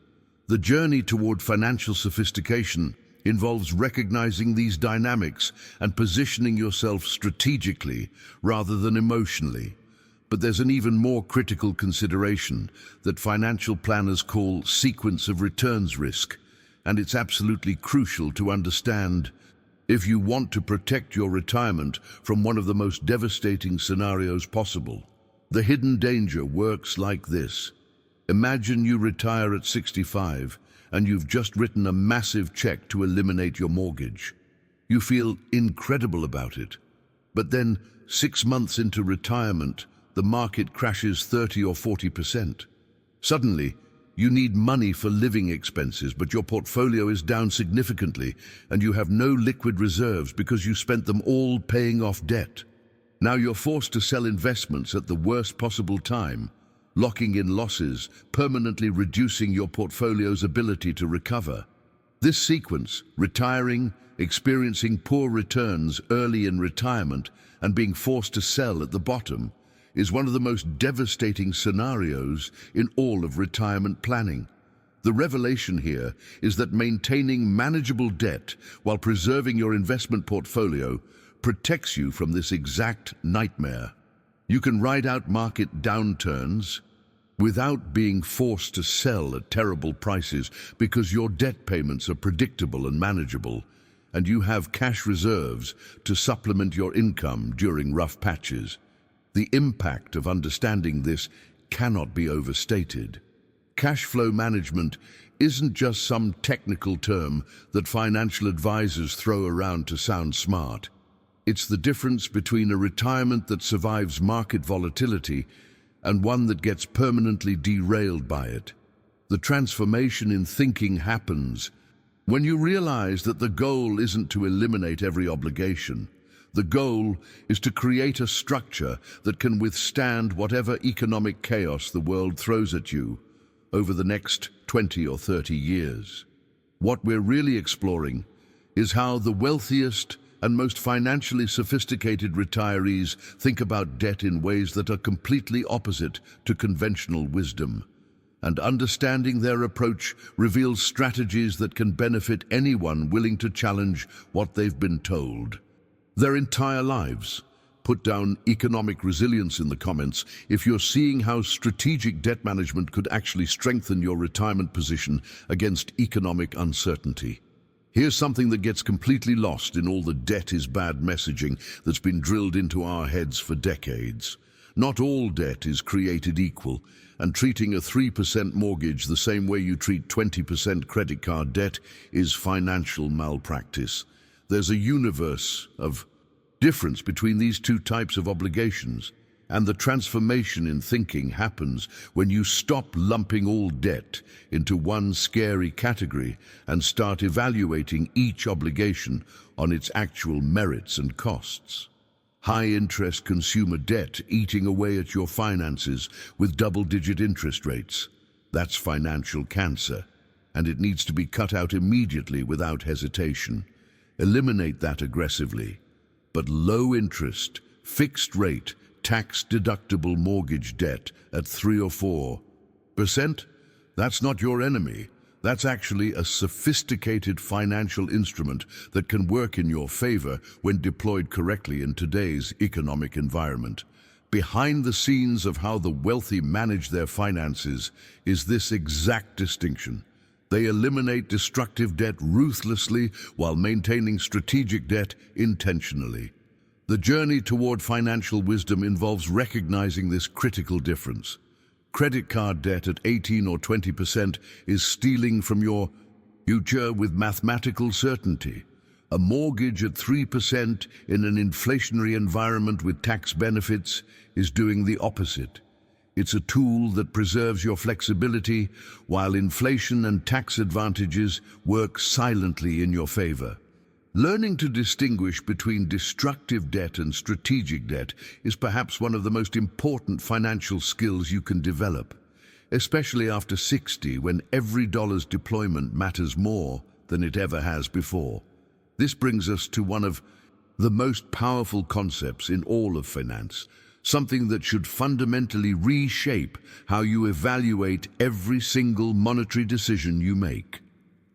The journey toward financial sophistication involves recognizing these dynamics and positioning yourself strategically rather than emotionally. But there's an even more critical consideration that financial planners call sequence of returns risk, and it's absolutely crucial to understand if you want to protect your retirement from one of the most devastating scenarios possible. The hidden danger works like this. Imagine you retire at 65 and you've just written a massive check to eliminate your mortgage. You feel incredible about it. But then, 6 months into retirement, the market crashes 30 or 40%. Suddenly, you need money for living expenses, but your portfolio is down significantly and you have no liquid reserves because you spent them all paying off debt. Now you're forced to sell investments at the worst possible time, locking in losses, permanently reducing your portfolio's ability to recover. This sequence, retiring, experiencing poor returns early in retirement, and being forced to sell at the bottom, is one of the most devastating scenarios in all of retirement planning. The revelation here is that maintaining manageable debt while preserving your investment portfolio protects you from this exact nightmare. You can ride out market downturns, without being forced to sell at terrible prices because your debt payments are predictable and manageable, and you have cash reserves to supplement your income during rough patches. The impact of understanding this cannot be overstated. Cash flow management isn't just some technical term that financial advisors throw around to sound smart. It's the difference between a retirement that survives market volatility and one that gets permanently derailed by it. The transformation in thinking happens when you realize that the goal isn't to eliminate every obligation. The goal is to create a structure that can withstand whatever economic chaos the world throws at you over the next 20 or 30 years. What we're really exploring is how the wealthiest and most financially sophisticated retirees think about debt in ways that are completely opposite to conventional wisdom. And understanding their approach reveals strategies that can benefit anyone willing to challenge what they've been told their entire lives. Put down economic resilience in the comments if you're seeing how strategic debt management could actually strengthen your retirement position against economic uncertainty. Here's something that gets completely lost in all the debt is bad messaging that's been drilled into our heads for decades. Not all debt is created equal, and treating a 3% mortgage the same way you treat 20% credit card debt is financial malpractice. There's a universe of difference between these two types of obligations, and the transformation in thinking happens when you stop lumping all debt into one scary category and start evaluating each obligation on its actual merits and costs. High-interest consumer debt eating away at your finances with double-digit interest rates. That's financial cancer, and it needs to be cut out immediately without hesitation. Eliminate that aggressively. But low-interest, fixed-rate, tax-deductible mortgage debt at 3 or 4%, that's not your enemy. That's actually a sophisticated financial instrument that can work in your favor when deployed correctly in today's economic environment. Behind the scenes of how the wealthy manage their finances is this exact distinction. They eliminate destructive debt ruthlessly while maintaining strategic debt intentionally. The journey toward financial wisdom involves recognizing this critical difference. Credit card debt at 18 or 20% is stealing from your future with mathematical certainty. A mortgage at 3% in an inflationary environment with tax benefits is doing the opposite. It's a tool that preserves your flexibility while inflation and tax advantages work silently in your favor. Learning to distinguish between destructive debt and strategic debt is perhaps one of the most important financial skills you can develop, especially after 60, when every dollar's deployment matters more than it ever has before. This brings us to one of the most powerful concepts in all of finance, something that should fundamentally reshape how you evaluate every single monetary decision you make: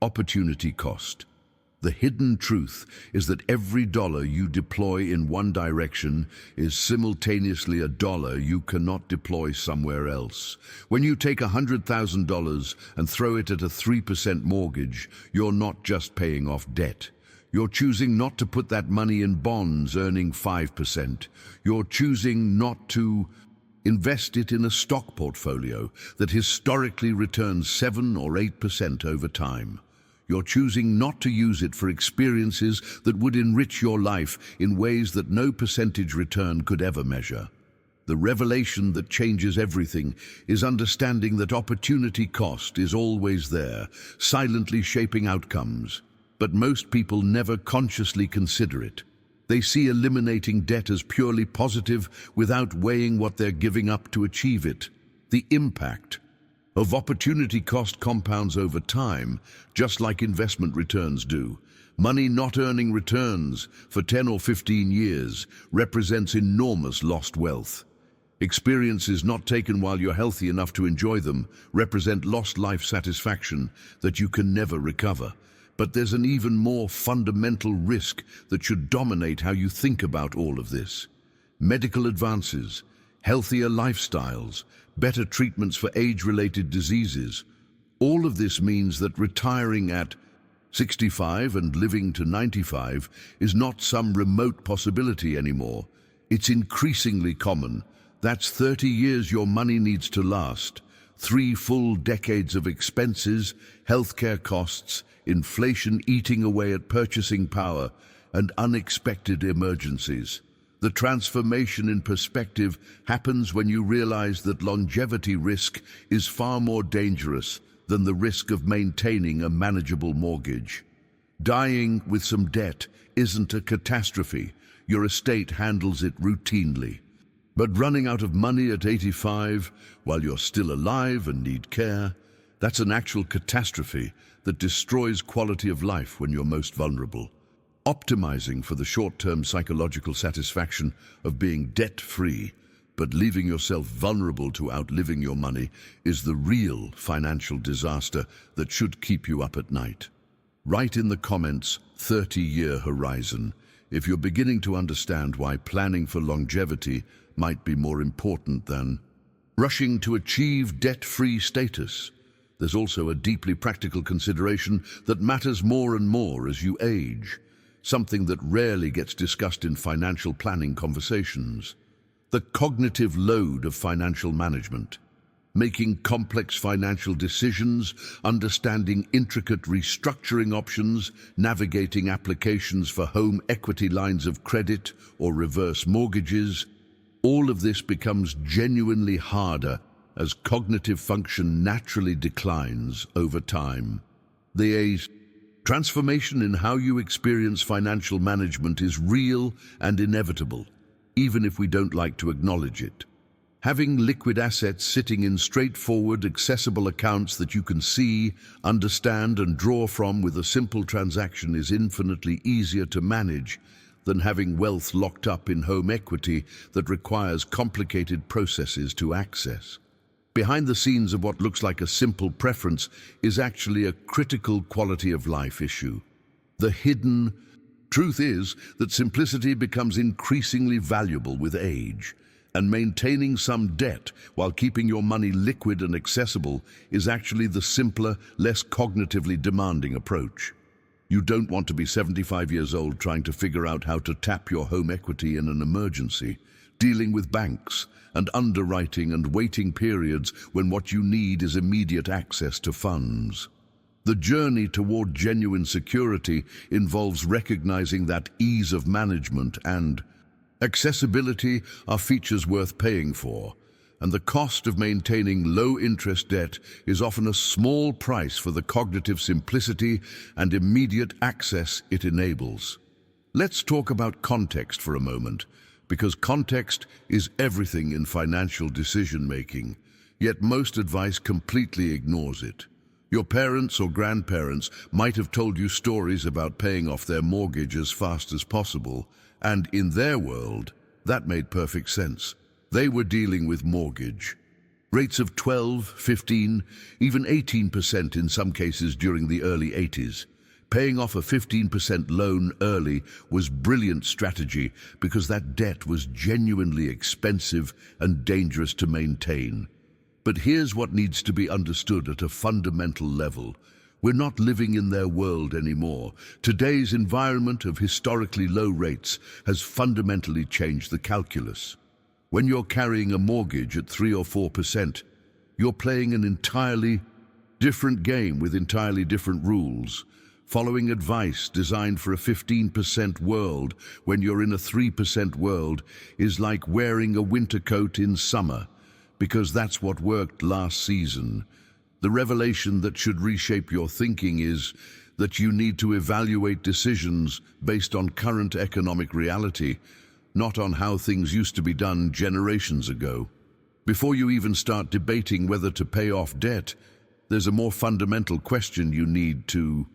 opportunity cost. The hidden truth is that every dollar you deploy in one direction is simultaneously a dollar you cannot deploy somewhere else. When you take $100,000 and throw it at a 3% mortgage, you're not just paying off debt. You're choosing not to put that money in bonds earning 5%. You're choosing not to invest it in a stock portfolio that historically returns 7 or 8% over time. You're choosing not to use it for experiences that would enrich your life in ways that no percentage return could ever measure. The revelation that changes everything is understanding that opportunity cost is always there, silently shaping outcomes. But most people never consciously consider it. They see eliminating debt as purely positive without weighing what they're giving up to achieve it. The impact of opportunity cost compounds over time, just like investment returns do. Money not earning returns for 10 or 15 years represents enormous lost wealth. Experiences not taken while you're healthy enough to enjoy them represent lost life satisfaction that you can never recover. But there's an even more fundamental risk that should dominate how you think about all of this. Medical advances, healthier lifestyles, better treatments for age-related diseases. All of this means that retiring at 65 and living to 95 is not some remote possibility anymore. It's increasingly common. That's 30 years your money needs to last, 3 full decades of expenses, healthcare costs, inflation eating away at purchasing power, and unexpected emergencies. The transformation in perspective happens when you realize that longevity risk is far more dangerous than the risk of maintaining a manageable mortgage. Dying with some debt isn't a catastrophe. Your estate handles it routinely. But running out of money at 85 while you're still alive and need care, that's an actual catastrophe that destroys quality of life when you're most vulnerable. Optimizing for the short-term psychological satisfaction of being debt-free, but leaving yourself vulnerable to outliving your money is the real financial disaster that should keep you up at night. Write in the comments 30-year horizon if you're beginning to understand why planning for longevity might be more important than rushing to achieve debt-free status. There's also a deeply practical consideration that matters more and more as you age, something that rarely gets discussed in financial planning conversations. The cognitive load of financial management. Making complex financial decisions, understanding intricate restructuring options, navigating applications for home equity lines of credit or reverse mortgages. All of this becomes genuinely harder as cognitive function naturally declines over time. The transformation in how you experience financial management is real and inevitable, even if we don't like to acknowledge it. Having liquid assets sitting in straightforward, accessible accounts that you can see, understand, and draw from with a simple transaction is infinitely easier to manage than having wealth locked up in home equity that requires complicated processes to access. Behind the scenes of what looks like a simple preference is actually a critical quality of life issue. The hidden truth is that simplicity becomes increasingly valuable with age, and maintaining some debt while keeping your money liquid and accessible is actually the simpler, less cognitively demanding approach. You don't want to be 75 years old trying to figure out how to tap your home equity in an emergency, dealing with banks and underwriting and waiting periods when what you need is immediate access to funds. The journey toward genuine security involves recognizing that ease of management and accessibility are features worth paying for, and the cost of maintaining low-interest debt is often a small price for the cognitive simplicity and immediate access it enables. Let's talk about context for a moment, because context is everything in financial decision-making, yet most advice completely ignores it. Your parents or grandparents might have told you stories about paying off their mortgage as fast as possible, and in their world, that made perfect sense. They were dealing with mortgage rates of 12, 15, even 18% in some cases during the early 80s. Paying off a 15% loan early was brilliant strategy because that debt was genuinely expensive and dangerous to maintain. But here's what needs to be understood at a fundamental level. We're not living in their world anymore. Today's environment of historically low rates has fundamentally changed the calculus. When you're carrying a mortgage at 3 or 4%, you're playing an entirely different game with entirely different rules. Following advice designed for a 15% world when you're in a 3% world is like wearing a winter coat in summer, because that's what worked last season. The revelation that should reshape your thinking is that you need to evaluate decisions based on current economic reality, not on how things used to be done generations ago. Before you even start debating whether to pay off debt, there's a more fundamental question you need to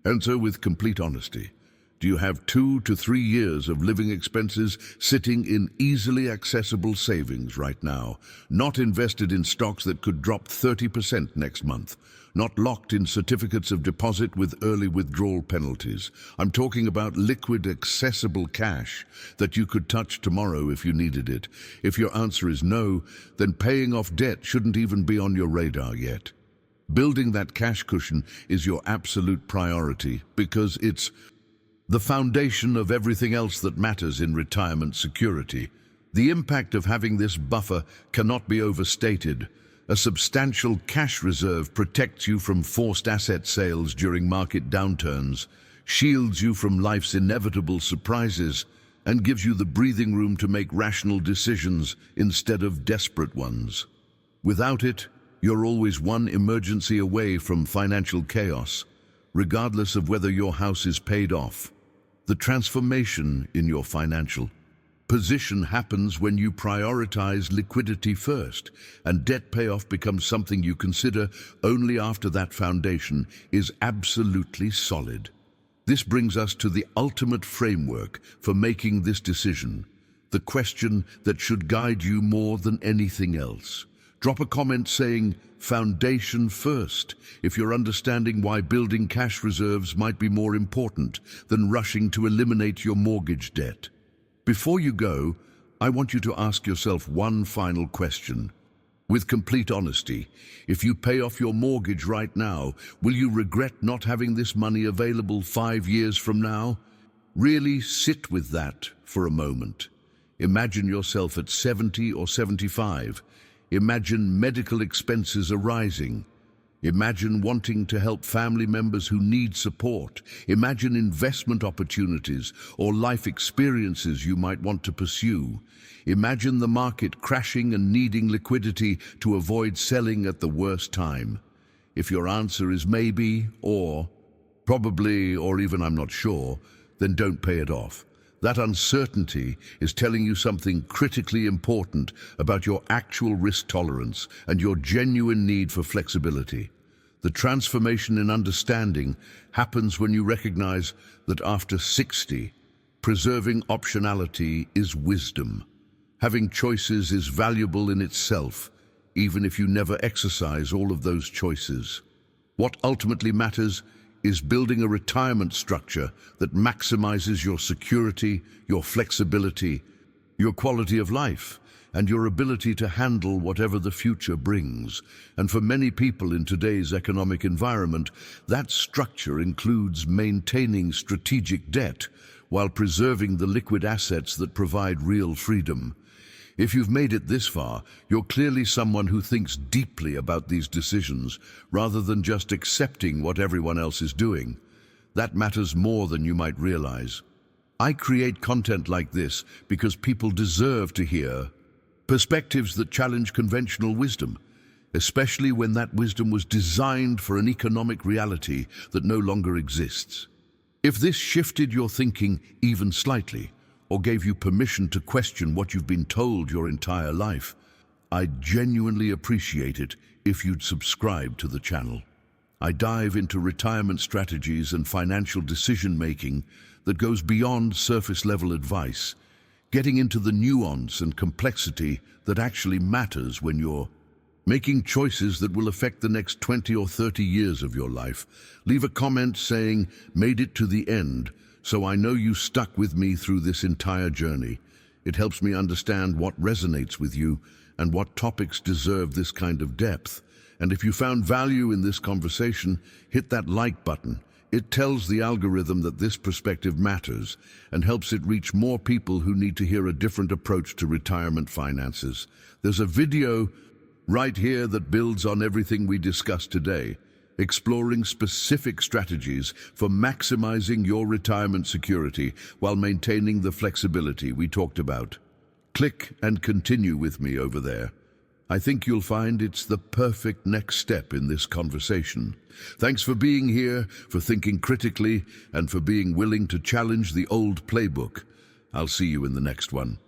answer with complete honesty. Do you have 2 to 3 years of living expenses sitting in easily accessible savings right now, not invested in stocks that could drop 30% next month, not locked in certificates of deposit with early withdrawal penalties? I'm talking about liquid, accessible cash that you could touch tomorrow if you needed it. If your answer is no, then paying off debt shouldn't even be on your radar yet. Building that cash cushion is your absolute priority because it's the foundation of everything else that matters in retirement security. The impact of having this buffer cannot be overstated. A substantial cash reserve protects you from forced asset sales during market downturns, shields you from life's inevitable surprises, and gives you the breathing room to make rational decisions instead of desperate ones. Without it, you're always one emergency away from financial chaos, regardless of whether your house is paid off. The transformation in your financial position happens when you prioritize liquidity first, and debt payoff becomes something you consider only after that foundation is absolutely solid. This brings us to the ultimate framework for making this decision, the question that should guide you more than anything else. Drop a comment saying "foundation first" if you're understanding why building cash reserves might be more important than rushing to eliminate your mortgage debt. Before you go, I want you to ask yourself one final question. With complete honesty, if you pay off your mortgage right now, will you regret not having this money available 5 years from now? Really sit with that for a moment. Imagine yourself at 70 or 75. Imagine medical expenses arising. Imagine wanting to help family members who need support. Imagine investment opportunities or life experiences you might want to pursue. Imagine the market crashing and needing liquidity to avoid selling at the worst time. If your answer is maybe, or probably, or even I'm not sure, then don't pay it off. That uncertainty is telling you something critically important about your actual risk tolerance and your genuine need for flexibility. The transformation in understanding happens when you recognize that after 60, preserving optionality is wisdom. Having choices is valuable in itself, even if you never exercise all of those choices. What ultimately matters is building a retirement structure that maximizes your security, your flexibility, your quality of life, and your ability to handle whatever the future brings. And for many people in today's economic environment, that structure includes maintaining strategic debt while preserving the liquid assets that provide real freedom. If you've made it this far, you're clearly someone who thinks deeply about these decisions rather than just accepting what everyone else is doing. That matters more than you might realize. I create content like this because people deserve to hear perspectives that challenge conventional wisdom, especially when that wisdom was designed for an economic reality that no longer exists. If this shifted your thinking even slightly, or gave you permission to question what you've been told your entire life, I'd genuinely appreciate it if you'd subscribe to the channel. I dive into retirement strategies and financial decision-making that goes beyond surface-level advice, getting into the nuance and complexity that actually matters when you're making choices that will affect the next 20 or 30 years of your life. Leave a comment saying, "Made it to the end," so I know you stuck with me through this entire journey. It helps me understand what resonates with you and what topics deserve this kind of depth. And if you found value in this conversation, hit that like button. It tells the algorithm that this perspective matters and helps it reach more people who need to hear a different approach to retirement finances. There's a video right here that builds on everything we discussed today, exploring specific strategies for maximizing your retirement security while maintaining the flexibility we talked about. Click and continue with me over there. I think you'll find it's the perfect next step in this conversation. Thanks for being here, for thinking critically, and for being willing to challenge the old playbook. I'll see you in the next one.